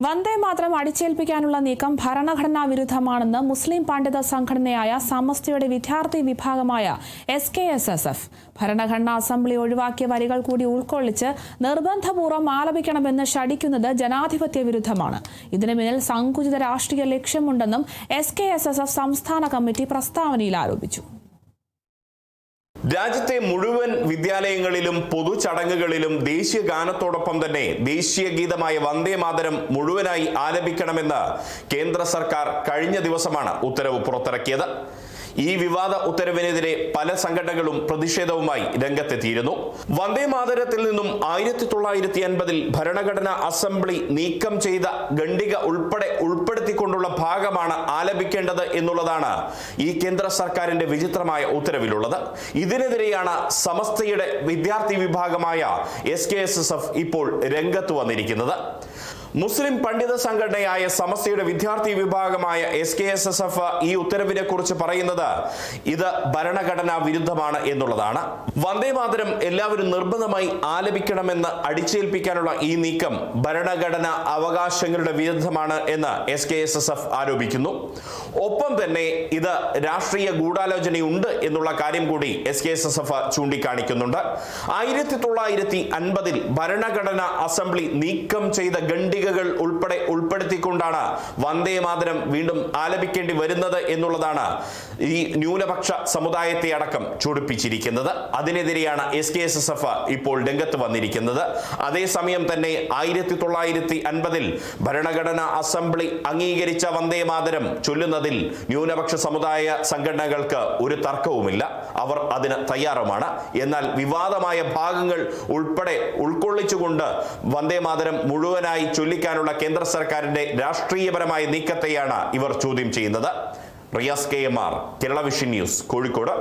വന്ദേ മാതരം അടിച്ചേൽപ്പിക്കാനുള്ള നീക്കം ഭരണഘടനാ വിരുദ്ധമാണെന്ന് മുസ്ലിം പണ്ഡിത സംഘടനയായ സമസ്തയുടെ വിദ്യാർത്ഥി വിഭാഗമായ SKSSF. ഭരണഘടനാ അസംബ്ലി ഒഴിവാക്കിയ വരികൾ കൂടി ഉൾക്കൊള്ളിച്ച് നിർബന്ധപൂർവ്വം ആലപിക്കണമെന്ന് ശഠിക്കുന്നത് ജനാധിപത്യ വിരുദ്ധമാണ്. ഇതിനു പിന്നിൽ സങ്കുചിത രാഷ്ട്രീയ ലക്ഷ്യമുണ്ടെന്നും SKSSF സംസ്ഥാന കമ്മിറ്റി പ്രസ്താവനയിൽ ആരോപിച്ചു. രാജ്യത്തെ മുഴുവൻ വിദ്യാലയങ്ങളിലും പൊതുചടങ്ങുകളിലും ദേശീയ ഗാനത്തോടൊപ്പം തന്നെ ദേശീയ ഗീതമായ വന്ദേ മാതരം മുഴുവനായി ആലപിക്കണമെന്ന് കേന്ദ്ര സർക്കാർ കഴിഞ്ഞ ദിവസമാണ് ഉത്തരവ് പുറത്തിറക്കിയത്. ഈ വിവാദ ഉത്തരവിനെതിരെ പല സംഘടനകളും പ്രതിഷേധവുമായി രംഗത്തെത്തിയിരുന്നു. വന്ദേ മാതരത്തിൽ നിന്നും 1950 ഭരണഘടനാ അസംബ്ലി നീക്കം ചെയ്ത ഖണ്ഡിക ഉൾപ്പെടെ ഉൾപ്പെടുത്തിക്കൊണ്ടുള്ള ഭാഗമാണ് ആലപിക്കേണ്ടത് എന്നുള്ളതാണ് ഈ കേന്ദ്ര സർക്കാരിന്റെ വിചിത്രമായ ഉത്തരവിലുള്ളത്. ഇതിനെതിരെയാണ് സമസ്തയുടെ വിദ്യാർത്ഥി വിഭാഗമായ SKSSF ഇപ്പോൾ രംഗത്ത് വന്നിരിക്കുന്നത്. മുസ്ലിം പണ്ഡിത സംഘടനയായ സമസ്തയുടെ വിദ്യാർത്ഥി വിഭാഗമായ SKSSF ഈ ഉത്തരവിനെ കുറിച്ച് പറയുന്നത് ഇത് ഭരണഘടനാ വിരുദ്ധമാണ് എന്നുള്ളതാണ്. വന്ദേ മാതരം എല്ലാവരും നിർബന്ധമായി ആലപിക്കണമെന്ന് അടിച്ചേൽപ്പിക്കാനുള്ള ഈ നീക്കം ഭരണഘടനാ അവകാശങ്ങളുടെ വിരുദ്ധമാണ് എന്ന് SKSSF ആരോപിക്കുന്നു. ഒപ്പം തന്നെ ഇത് രാഷ്ട്രീയ ഗൂഢാലോചനയുണ്ട് എന്നുള്ള കാര്യം കൂടി SKSSF ചൂണ്ടിക്കാണിക്കുന്നുണ്ട്. 1950 ഭരണഘടനാ അസംബ്ലി നീക്കം ചെയ്ത ഖണ്ഡികകൾ ഉൾപ്പെടെ ഉൾപ്പെടുത്തിക്കൊണ്ടാണ് വന്ദേ മാതരം വീണ്ടും ആലപിക്കേണ്ടി വരുന്നത് എന്നുള്ളതാണ് ഈ ന്യൂനപക്ഷ സമുദായത്തെ അടക്കം ചൂടിപ്പിച്ചിരിക്കുന്നത്. അതിനെതിരെയാണ് SKSSF ഇപ്പോൾ രംഗത്ത് വന്നിരിക്കുന്നത്. അതേസമയം തന്നെ 1950 ഭരണഘടനാ അസംബ്ലി അംഗീകരിച്ച വന്ദേ മാതരം ചൊല്ലുന്നതിൽ ന്യൂനപക്ഷ സമുദായ സംഘടനകൾക്ക് ഒരു തർക്കവുമില്ല. അവർ അതിന് തയ്യാറുമാണ്. എന്നാൽ വിവാദമായ ഭാഗങ്ങൾ ഉൾപ്പെടെ ഉൾക്കൊള്ളിച്ചുകൊണ്ട് വന്ദേ മാതരം മുഴുവനായി ചൊല്ലിക്കാനുള്ള കേന്ദ്ര സർക്കാരിന്റെ രാഷ്ട്രീയപരമായ നീക്കത്തെയാണ് ഇവർ ചോദ്യം ചെയ്യുന്നത്. Riyas KMR, Kerala vision news, Kozhikode.